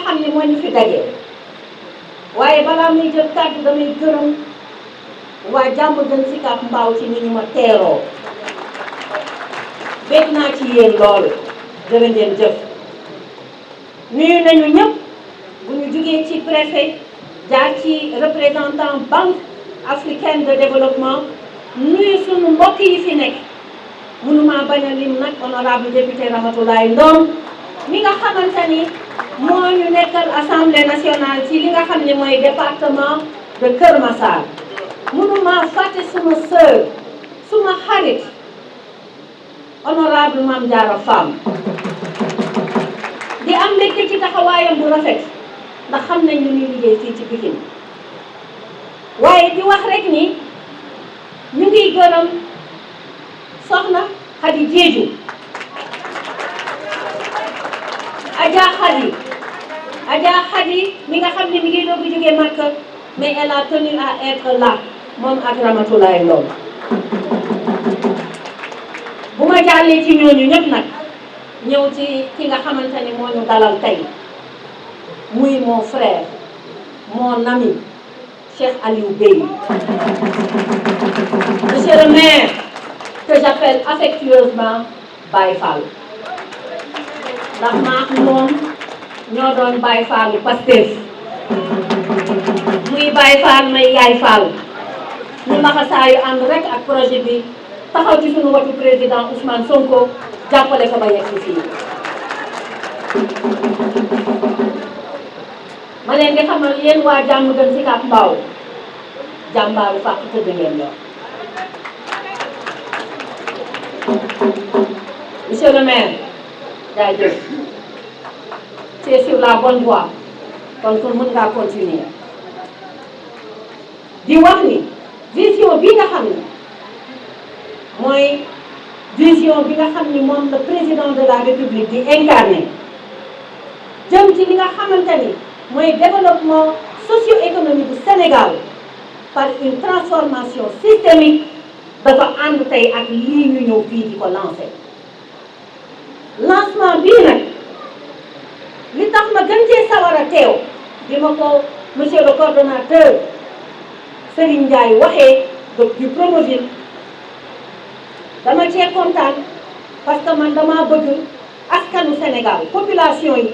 xam ne moo ñu fi daje waaye balaa muy jël kàddu damay gërëm waa Diamaguène Sicap Mbao ci ni ñu ma teeroo bég naa ci yéen lool jërë ngeen jëf nuyu nañu ñëpp bu ñu jugee ci préfet jaar ci représentant banque africaine de développement nuyu sunu mbokk yi fi nekk mënuma bañ a lim nag honorable député Ramatoulaye Ndom mi nga xamante ni moo ñu nekkal assemblée nationale ci li nga xam ne mooy département de Kër Massar mënuma fàtte suma sœur suma xarit honorable Mame Diarra Fam di am mbégte ci taxawaayam bu rafet ndax xam nañ ñu ñuy liggéey fii ci Pikine waaye di wax rek ni ñu ngi gërëm soxna Khady Diédhiou Adja Khady mi nga xam ne mi ngi doog a jógee Makka mais elle a tenu à être là moom ak Ramatoulaye Ndom bu ma jàllee ci ñooñu ñëpp nag ñëw ci ki nga xamante ni moo ñu dalal tey muy mon frère mon ami Cheikh Aliou Bey monsieur le maire que j'appelle affectueusement Baye Fall ndax maa ak moom ñoo doon Baye Fallu Pastef muy Baye Fall may Yaay Fall ñu laxasaayu ànd rek ak projet bi taxaw ci suñu watu président Ousmane Sonko jàppale ko ba yegg fii ma leen di xamal yéen waa Diamaguène Sicap Mbao jàmbaaru fàq tëdd ngeen yor monsieur le maire jaajëf c'est sur la bonne voie kon kon mën ngaa continuer di wax ni vision bi nga xam ne mooy vision bi nga xam ni moom le président de la république di incarné jëm ci li nga xamante ni mooy développement socio-économique du Sénégal par une transformation systémique dafa ànd tey ak lii ñu ñëw fii di ko lancé lancement bii nag li tax ma gën cee sawar a teew bi ma ko monsieur le coordonnateur Serigne Ndiaye waxee du Promoville dama cee kontaan parce que man dama bëgg askanu Sénégal population yi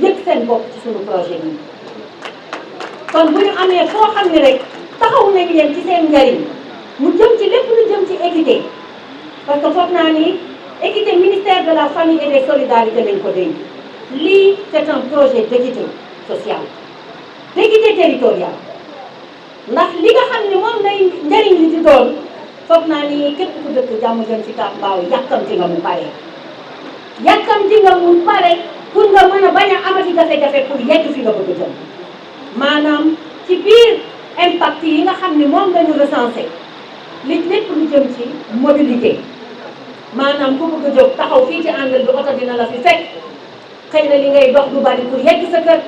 yëg seen bopp ci suñu projet bi kon bu ñu amee foo xam ne rek taxaw nañ leen ci seen njariñ mu jëm ci lépp lu jëm ci équité parce que foog naa ni équité ministère de la famille et des solidarités lañ ko dénk lii c'est un projet d'équité sociale d'équité territoriale ndax li nga xam ne moom lay njariñ li di doon foog naa ni képp ku dëkk Diamaguène Sicap Mbao yàkkamti nga mu pare yàkkamti nga mu pare pour nga mën a bañ a amati jafe-jafe pour yegg fi nga bëgg jëm maanaam ci biir impact yi nga xam ne moom lañu recensé li lépp lu jëm ci mobilité maanaam ku bëgg a jóg taxaw fii ci angle bi oto dina la fi fekk xëy na li ngay dox du bari pour yegg sa kër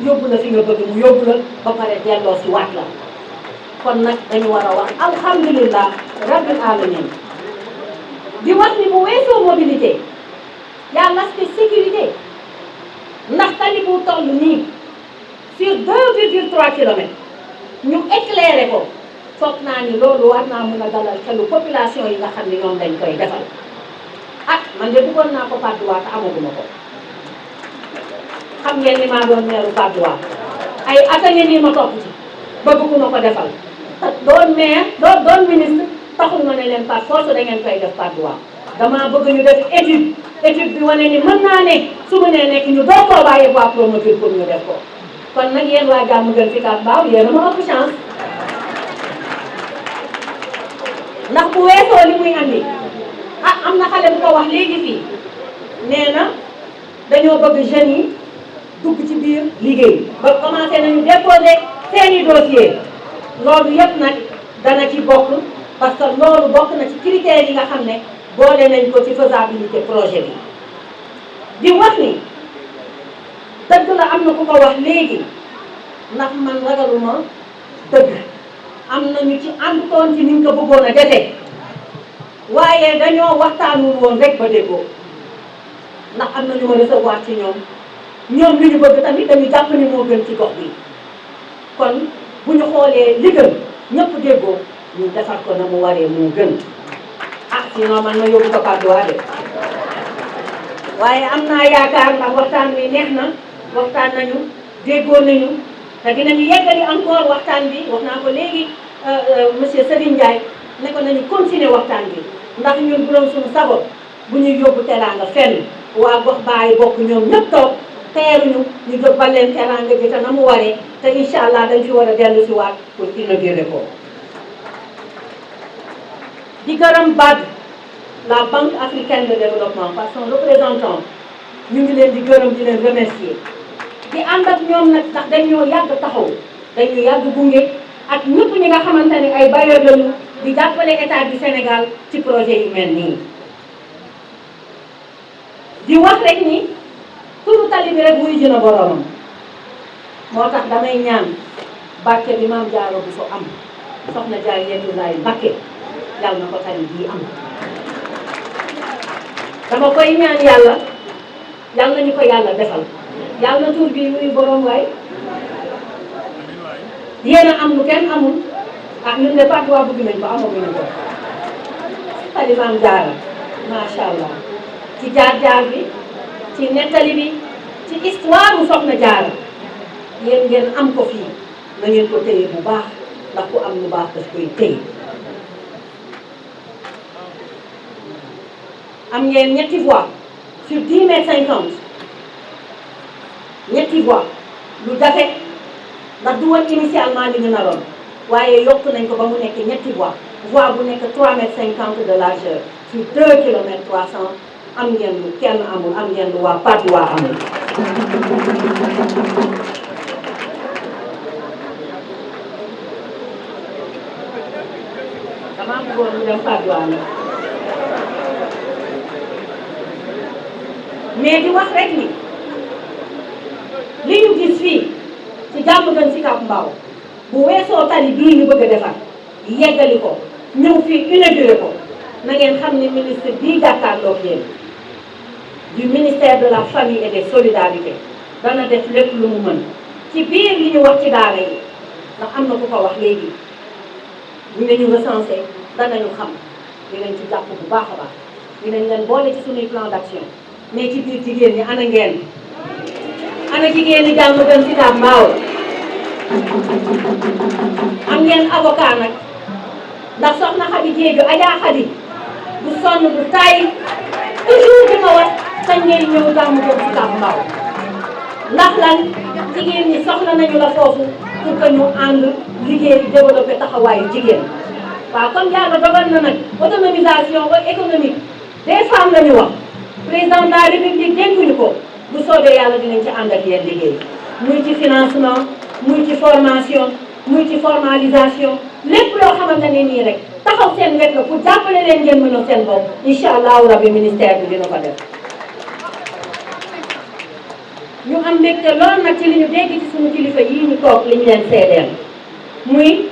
yóbbu la fi nga bëgg mu yóbbu la ba pare delloo si waat la kon nag dañu war a wax alhamdulillah rabbil alamin di wax ni bu weesoo mobilité y a l'aspect sécurité ndax tali bu toll nii sur 2,3 kilomètres ñu éclairé ko foog naa ni loolu war naa mën a dalal xelu population yi nga xam ne ñoom dañ koy defal ah man de bëggoon naa ko Patte d'Oie te amaguma ko xam ngeen ni maa doon meeru Patte d'Oie ay at a ngi nii ma topp ci bëgg ku ma ko defal te doon maire doon ministre taxul ma ne leen par force da ngeen koy def Patte d'Oie damaa bëgg ñu def étude bi wane ni mën naa ne su ma nee nekk ñu door koo bàyyi waa Promoville pour ñu def ko kon nag yéen waa Diamaguène Sicap Mbao yéen a ma ëpp chance ndax bu weesoo li muy andi ah am na xale bu ko wax léegi fii nee na dañoo bëgg jeunes yi dugg ci biir liggéey ba commencé nañu déposer seeni dossier loolu yëpp nag dana ci bokk parce que loolu bokk na ci critères yi nga xam ne boole nañ ko ci faisabilité projet bi di wax ni dëgg la am na ku ko wax léegi ndax man ragaluma dëgg am nañu ci àndutoon ci niñ ko bëggoon a defee waaye dañoo waxtaanul woon rek ba déggoo ndax am na ñu ma recevoir ci ñoom ñoom li ñu bëgg tamit dañu jàpp ni moo gën ci gox bi kon bu ñu xoolee li gën ñëpp déggoo ñu defar ko na mu waree moo gën ah sinon man ma yóbbu ko Padois de waaye am naa yaakaar ndax waxtaan wi neex na waxtaan nañu déggoo nañu te dinañu yeggali encore waxtaan bi wax naa ko léegi monsieur Serigne Ndiaye ne ko nañu continuer waxtaan bi ndax ñun bu doon suñu sago bu ñuy yóbbu teraanga fenn waa gox bàyyi bokk ñoom ñëpp toog teeruñu ñu jóbbal leen teraanga ji te na mu waree te incha allah dañ fi war a dellu si waat pour inaugurer ko. di gërëm BAD la Banque africaine de développement par son représentant ñu ngi leen di gërëm di leen remercier di ànd ak ñoom nag ndax dañoo yàgg taxaw dañu yàgg gunge ak ñëpp ñi nga xamante ne ay bailleurs lañu di jàppale état du Sénégal ci projet yu mel nii. di wax rek ni turu tali bi rek wuy jëna boromam moo tax damay ñaan barke bi Maam Jaara bu so am soxna Jaaratullaahi Mbàkke yàlla na ko tali bii am. dama koy ñaan yàlla yàlla nañu ko yàlla defal yàlla na tur bi wuy borom waay yéen a am lu kenn amul ah ñun de Padois bëgg nañ ko amaguñu ko tali Maam Jaara macha allah. ci jaar-jaar bi ci nettali bi ci histoire bu soxna Jaara yéen ngeen am ko fii na ngeen ko téye bu baax ndax ku am lu baax daf koy téye am ngeen ñetti voies sur 10 mètres 50 ñetti voies lu jafe ndax du woon initialement li ñu naroon waaye yokk nañ ko ba mu nekk ñetti voies voie bu nekk 3 mètres 50 de largeur sur 2 kilomètres 300 am ngeen lu kenn amul am ngeen lu waa Padois amul. damaa bëggoon ñu dem Padois nag mais di wax rek ni li ñu gis fii ci Diamaguène Sicap Mbao bu weesoo tali bii ñu bëgg a defar yeggali ko ñëw fii inauguré ko na ngeen xam ne ministre bii jàkkaarloog yéen du ministère de la famille et des solidarités dana def lépp lu mu mën ci biir li ñu wax ci daara yi ndax am na ku ko wax léegi ñu ne ñu recensé danañu xam dinañ ci jàpp bu baax a baax dinañ leen boole ci suñuy plan d'action mais ci biir jigéen ñi ana ngeen ana jigéen ñi Diamaguène Sicap Mbao am ngeen avocat nag ndax soxna Xadi Jéegu Ajaa Xadi du sonn du tay toujours di ma wax kañ ngay ñëw Diamaguène Sicap Mbao ndax lan jigéen ñi soxla nañu la foofu pour que ñu ànd liggéey développé taxawaayu jigéen waaw comme yàlla dogal na nag autonomisation économique des femmes la ñu wax président de la république dénkuñu ko bu soobee yàlla dinañ ci ànd ak yéen liggéey muy ci financement muy ci formation muy ci formalisation lépp loo xamante ne nii rek taxaw seen wet la pour jàppale leen ngeen mën a seen bopp incha allahu rabbi ministère bi dina ko def. ñu am mbégte lool nag ci li ñu dégg ci suñu kilifa yii ñu toog li ñu leen seedeel muy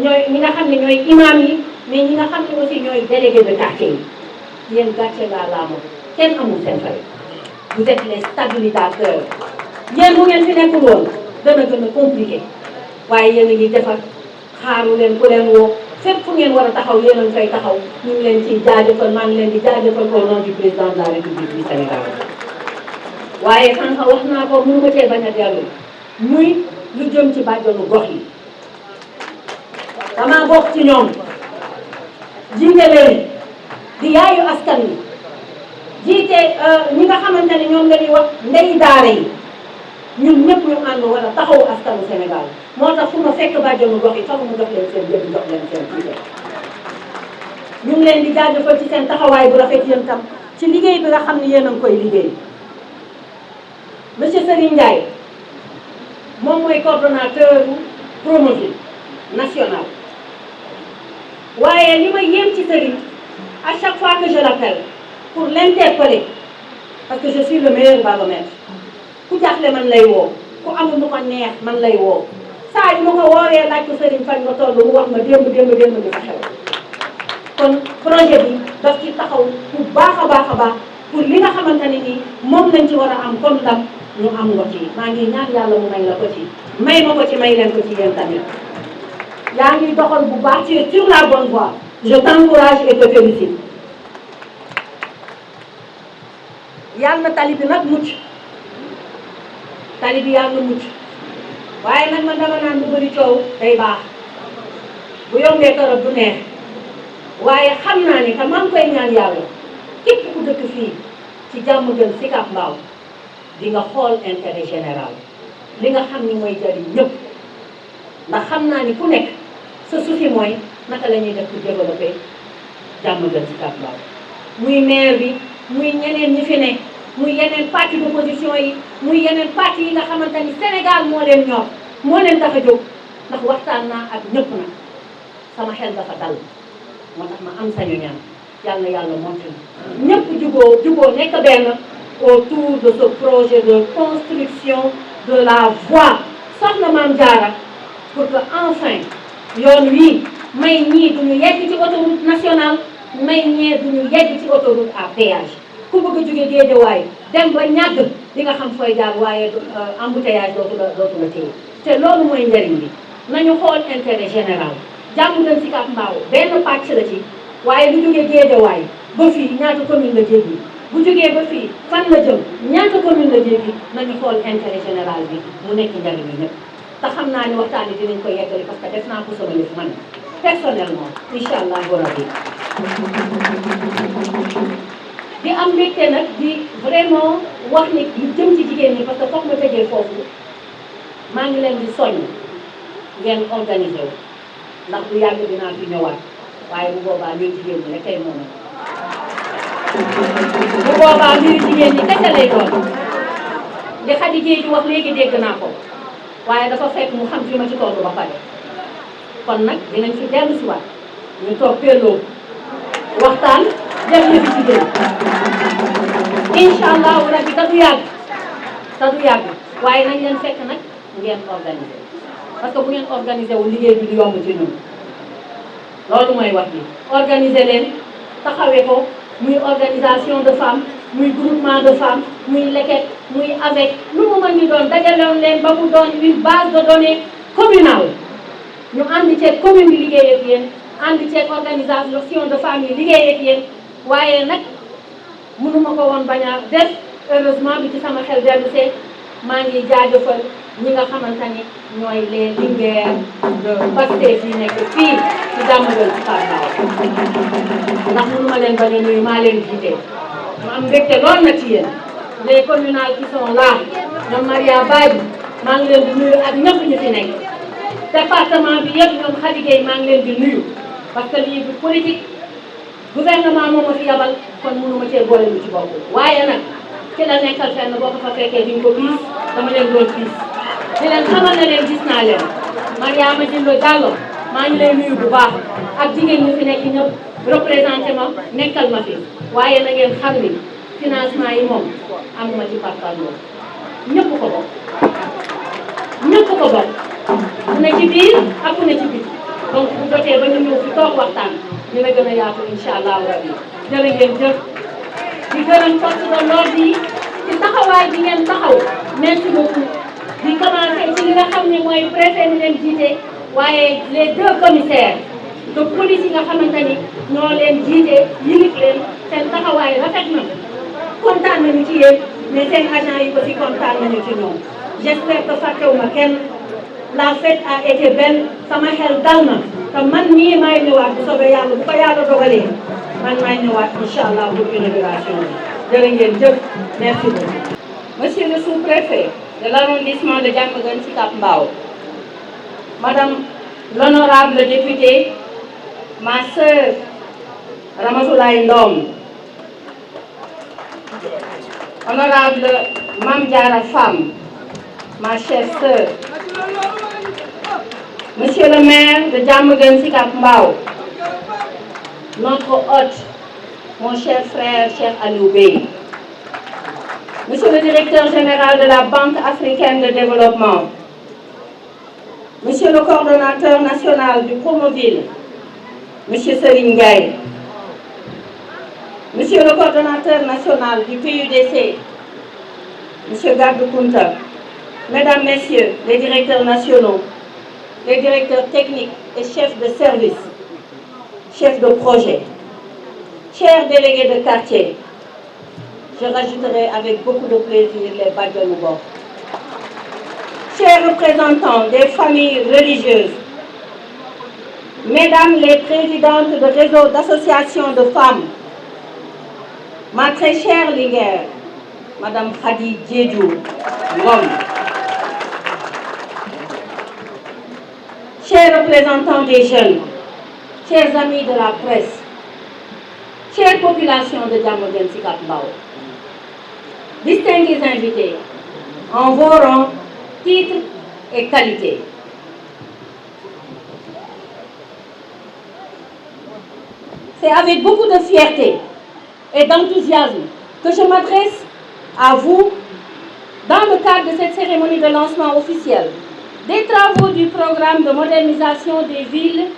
ñooy ñi nga xam ne ñooy imam yi mais ñi nga xam ne aussi ñooy délégué de quartier yi yéen gàcce ngaa laama kenn amul seen fay vous êtes les stabilisateurs yéen bu ngeen fi nekkul woon dana gën a compliqué waaye yéen a ngi defar xaaru leen ku leen woo fépp fu ngeen war a taxaw yéen a ngi fay taxaw ñu ngi leen ciy jaajëfal maa ngi leen di jaajëfal au nom du président de la république du Sénégal. waaye sànq wax naa ko mënu ma cee bañ a dellu muy lu jëm ci bàjjonu gox yi damaa bokk ci ñoom jiite leen di yaayu askan wi jiite ñi nga xamante ne ñoom la ñuy wax ndey daara yi ñun ñëpp ñu ànd war a taxawu askanu Sénégal moo tax fu ma fekk bàjjonu gox yi foog mu jox leen seen jënd jox leen seen jiite ñu ngi leen di jaajëfal ci seen taxawaay bu rafet yéen tam ci liggéey bi nga xam ne yéen a ngi koy liggéey. Monsieur Serigne Ndiaye moom mooy coordonnateur Promoville national waaye li ma yéem ci Serigne à chaque fois que je l'appelle pour l'interpeller parce que je suis le meilleur baromètre ku jaaxle man lay woo ku amul lu ko neex man lay woo saa yu ma ko woowee laaj ko Serigne fan nga toll mu wax ma démb di fa xew kon projet bi daf ci taxaw bu baax a baax pour li nga xamante ne nii moom lañ ci war a am comme ndam ñu am nga ci maa ngi ñaan yàlla mu may la ko ci may ma ko ci may leen ko ci yéen tamit yaa ngi doxal bu baax ci sur la bonne voie je t'encourage et te félicite yàlla na tali bi nag mucc tali bi yàlla na mucc waaye nag man dama naan bu bëri coow day baax bu yombee torop du neex waaye xam naa ni te maa ngi koy ñaan yàlla képp ku dëkk fii ci Diamaguène Sicap Mbao di nga xool intérêt général li nga xam ni mooy jariñ ñëpp ndax xam naa ni ku nekk sa souci mooy naka la ñuy def pour développer Diamaguène Sicap Mbao muy maire bi muy ñeneen ñi fi ne muy yeneen parti d'opposition yi muy yeneen parti yi nga xamante ni Sénégal moo leen ñor moo leen tax a jóg ndax waxtaan naa ak ñëpp nag sama xel dafa dal moo tax ma am sañu ñaan yàlla na yàlla monté ñëpp juboo nekk benn autour de ce projet de construction de la voie Soxna Mame Diarra pour que enfin yoon wii may ñii duñu yegg ci autoroute nationale may ñee duñu yegg ci autoroute à péage ku bëgg a jóge Géejawaay dem ba ñàgg di nga xam fooy jaar waaye embouteillage dootu la téye te loolu mooy njëriñ bi nañu xool intérêt général Diamaguène Sicap Mbao benn pàcc la ci waaye lu jógee Géejawaay ba fii ñaata commune la jéggi bu jógee ba fii fan la jëm ñaata commune la jéggi nañu xool intérêt général bi mu nekk njëriñ bi ñëpp te xam naa ni waxtaan bi dinañ ko yeggali parce que def naa ko sama yëf man personnellement incha allah rabbi di am mbégte nag di vraiment wax ni lu jëm ci jigéen ñi parce que foog ma tëjee foofu maa ngi leen di soññ ngeen organiser wu ndax bu yàgg dinaa fi ñëwaat waaye bu boobaa ñun jigéen ñi rek tey moom bu boobaa mbiri jigéen ñi kese lay doon li Khady Dieye di wax léegi dégg naa ko waaye dafa fekk mu xam fi ma ci tollu ba pare kon nag dinañ fi dellu si waat ñu toog pelloo waxtaan def na fi jigéen incha allahu rabbi te du yàgg waaye nañ leen fekk nag ngeen organiser parce que bu ngeen organiser wu liggéey bi du yomb ci ñun loolu mooy wax bi organiser leen taxawee ko muy organisation de femmes muy groupement de femmes muy leket muy avec lu mu mën di doon dajaloon leen ba mu doon une base de données communale ñu ànd ceeg commune bi liggéey ak yéen ànd ceeg organisation de femmes yi liggéey ak yéen waaye nag mënuma ko woon bañ a def heureusement bi ci sama xel dellu see maa ngi jaajëfal ñi nga xamante ni ñooy les linguères de Pastef yi nekk fii ci Diamaguène Sicap Mbao ndax mënuma leen bañ a nuyu maa leen jiite ma am mbégte lool na ci yéen les communales qui sont là ñoom Maria Badji maa ngi leen di nuyu ak ñëpp ñu fi nekk département bi yëpp ñoom Khady Gueye maa ngi leen di nuyu parce que lii bu politique gouvernement moo ma fi yabal kon mënuma cee boole lu ci bopp waaye nag ki la nekkal fenn boo ko fa fekkee duñ ko piis dama leen doon piis di leen xamal ne leen gis naa leen Mariama Diallo Diallo maa ngi lay nuyu bu baax ak jigéen ñi fi nekk ñëpp représenté ma nekkal ma fi waaye na ngeen xam ni financement yi moom amuma ci parparloo ñëpp ko bokk ku ne ci biir ak ku ne ci biir donc bu jotee ba ñu ñëw fi toog waxtaan dina gën a yaatu incha allahu rabbi jërë ngeen jëf di gërëm force de l'ordre yi ci taxawaay bi ngeen taxaw merci beaucoup di commencé ci li nga xam ne mooy préfet ni leen jiite waaye les deux commissaires de police yi nga xamante ni ñoo leen jiite yilif leen seen taxawaay rafet na kontaan nañu ci yéen mais seen agent yi aussi kontaan nañu ci ñoom j'espère que fàttewuma kenn la fête a été belle sama xel dal na te man mii maay ñëwaat bu soobee yàlla bu ko yàlla dogalee man maay ñëwaat incha allah pour inauguration bi jërë ngeen jëf merci beaucoup. Monsieur le sous-préfet de l'arrondissement de Diamaguène Sicap Mbao, Madame l'honorable députée, ma sœur Ramatoulaye Ndom, honorable Mame Diarra Fam, ma chère sœur, Monsieur le maire de Diamaguène Sicap Mbao, notre hôte, mon cher frère, cher Aliou Bey, Monsieur le directeur général de la Banque africaine de développement, Monsieur le coordonnateur national du Promoville, Monsieur Serigne Ndiaye, Monsieur le coordonnateur national du PUDC, Monsieur Gardou Kounta, Mesdames, Messieurs les directeurs nationaux, les directeurs techniques et chefs de service, chefs de projet, chers délégués de quartier, je rajouterai avec beaucoup de plaisir les Badjanoubo, chers représentants des familles religieuses, Mesdames les présidentes de réseaux d'associations de femmes, ma très chère Linguère, Madame Khadi Djedjou Ngom, chers représentants des jeunes, chers amis de la presse, chère population de Diamaguène Sicap Mbao, distingués invités, en vos rangs, titres et qualités. C'est avec beaucoup de fierté et d'enthousiasme que je m'adresse à vous dans le cadre de cette cérémonie de lancement officiel des travaux du programme de modernisation des villes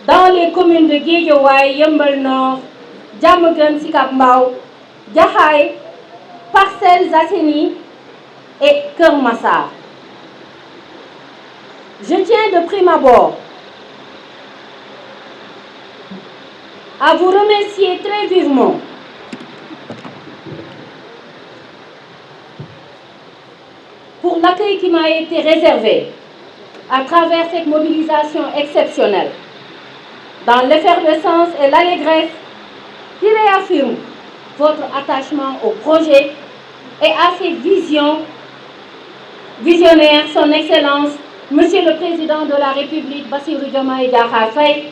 dans les communes de Guédiawaye, Yeumbeul Nord, Diamaguène Sicap Mbao, Jaxaay, Parcelles Assainies et Keur Massar. Je tiens de prime abord à vous remercier très vivement pour l'accueil qui m'a été réservé à travers cette mobilisation exceptionnelle, dans l'effervescence et l'allégresse qui réaffirment votre attachement au projet et à ses visions visionnaires, son Excellence, Monsieur le Président de la République, Bassirou Diomaye Diakhar Faye,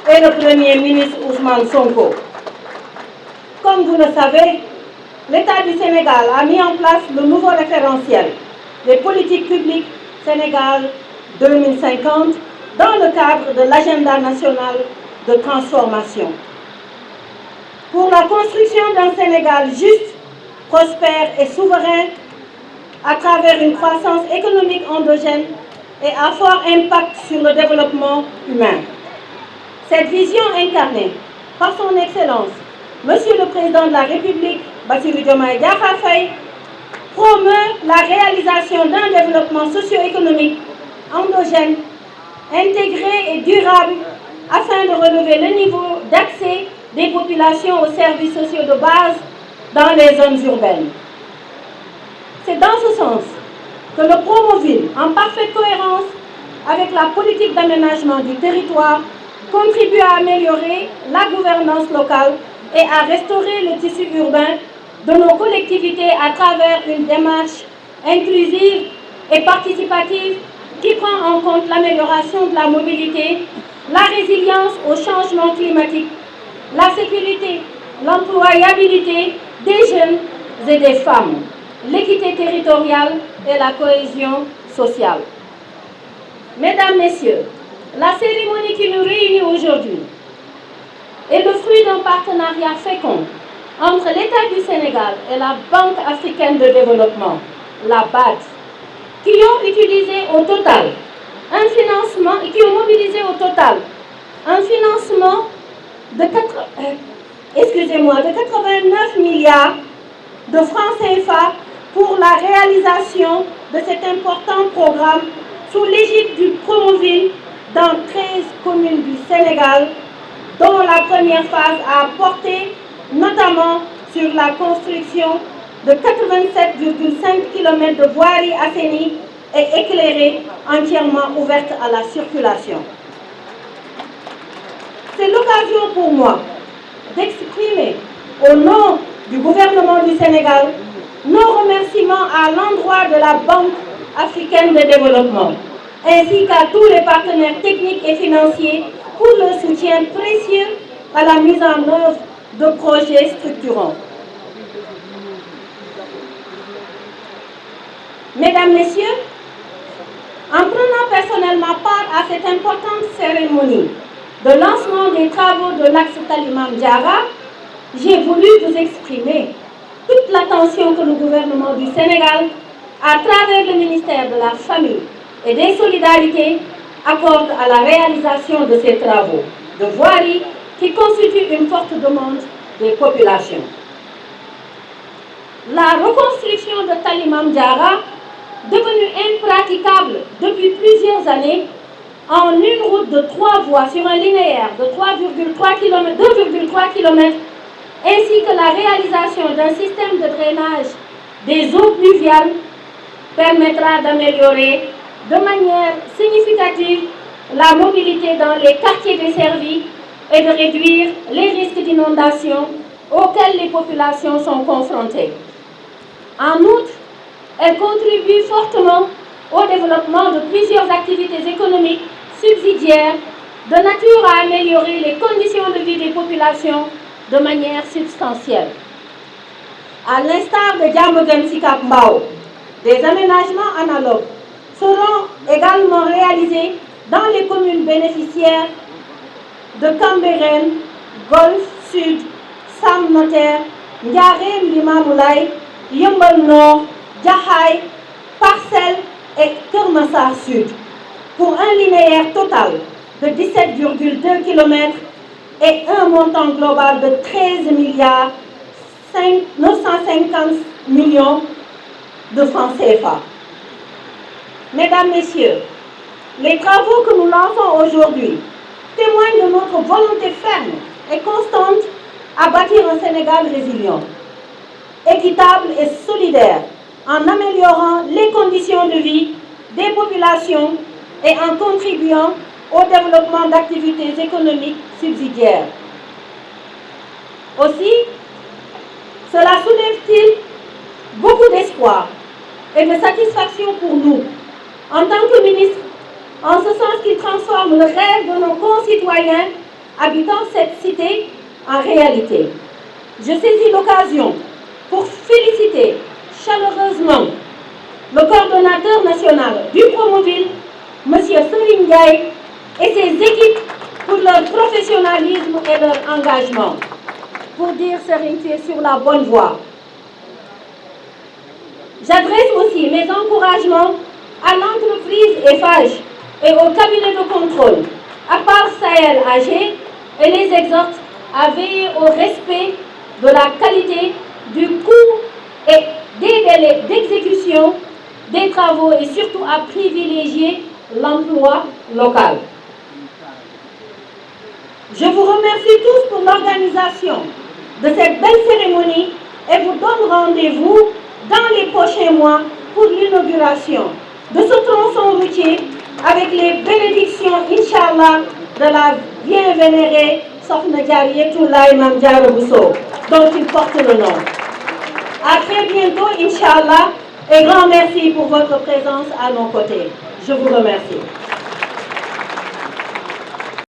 et le Premier ministre Ousmane Sonko. Comme vous le savez, l'État du Sénégal a mis en place le nouveau référentiel des politiques publiques Sénégal 2050 dans le cadre de l'agenda national de transformation. Pour la construction d'un Sénégal juste, prospère et souverain à travers une croissance économique endogène et à fort impact sur le développement humain. Cette vision incarnée par son Excellence, Monsieur le Président de la République, Bassirou Diomaye Diakhar Faye, promeut la réalisation d'un développement socio-économique endogène, intégré et durable afin de relever le niveau d'accès des populations aux services sociaux de base dans les zones urbaines. C'est dans ce sens que le Promoville, en parfaite cohérence avec la politique d'aménagement du territoire, contribue à améliorer la gouvernance locale et à restaurer le tissu urbain de nos collectivités à travers une démarche inclusive et participative qui prend en compte l'amélioration de la mobilité, la résilience au changement climatique, la sécurité, l'employabilité des jeunes et des femmes, l'équité territoriale et la cohésion sociale. Mesdames, Messieurs, la cérémonie qui nous réunit aujourd'hui est le fruit d'un partenariat fécond entre l'État du Sénégal et la Banque africaine de développement, la BAD, qui ont mobilisé au total un financement de 89 milliards de francs CFA pour la réalisation de cet important programme sous l'égide du Promoville dans 13 communes du Sénégal, dont la première phase a porté notamment sur la construction de 87,5 km de voiries assainies et éclairées, entièrement ouvertes à la circulation. C'est l'occasion pour moi d'exprimer au nom du gouvernement du Sénégal nos remerciements à l'endroit de la Banque africaine de développement, ainsi qu'à tous les partenaires techniques et financiers pour le soutien précieux à la mise en œuvre de projets structurants. Mesdames, Messieurs, en prenant personnellement part à cette importante cérémonie de lancement des travaux de l'axe Talimam Diarra, j'ai voulu vous exprimer toute l'attention que le gouvernement du Sénégal, à travers le ministère de la Famille et des Solidarités, accorde à la réalisation de ces travaux de voirie qui constitue une forte demande des populations. La reconstruction de Tali Mame Diarra, devenue impraticable depuis plusieurs années, en une route de 3 voies sur un linéaire de 2,3 km, ainsi que la réalisation d'un système de drainage des eaux pluviales, permettra d'améliorer de manière significative la mobilité dans les quartiers desservis et de réduire les risques d'inondation auxquels les populations sont confrontées. En outre, elle contribue fortement au développement de plusieurs activités économiques subsidiaires de nature à améliorer les conditions de vie des populations de manière substantielle. À l'instar de Diamaguène Sicap Mbao, des aménagements analogues seront également réalisés dans les communes bénéficiaires de Cambérène, Golf Sud, Sam Notaire, Ndiarème Limamoulaye, Yeumbeul Nord, Jaxaay, Parcelles et Keur Massar Sud, pour un linéaire total de 17,2 km et un montant global de 13 milliards 950 millions de francs CFA. Mesdames, Messieurs, les travaux que nous lançons aujourd'hui témoignent de notre volonté ferme et constante à bâtir un Sénégal résilient, équitable et solidaire, en améliorant les conditions de vie des populations et en contribuant au développement d'activités économiques subsidiaires. Aussi, cela soulève-t-il beaucoup d'espoir et de satisfaction pour nous, en tant que ministre, en ce sens qu'il transforme le rêve de nos concitoyens habitant cette cité en réalité. Je saisis l'occasion pour féliciter chaleureusement le coordonnateur national du Promoville, M. Serigne Ndiaye, et ses équipes pour leur professionnalisme et leur engagement. Pour dire, Serigne, tu es sur la bonne voie. J'adresse aussi mes encouragements à l'entreprise Eiffage et au cabinet de contrôle, à part Sahel AG, et les exhorte à veiller au respect de la qualité, du coût et des délais d'exécution des travaux et surtout à privilégier l'emploi local. Je vous remercie tous pour l'organisation de cette belle cérémonie et vous donne rendez-vous dans les prochains mois pour l'inauguration de ce tronçon routier avec les bénédictions, Inch'Allah, de la bien vénérée Sokhna Diarratou Laye Mame Diarra Bousso, dont il porte le nom. À très bientôt, Inch'Allah, et grand merci pour votre présence à nos côtés. Je vous remercie.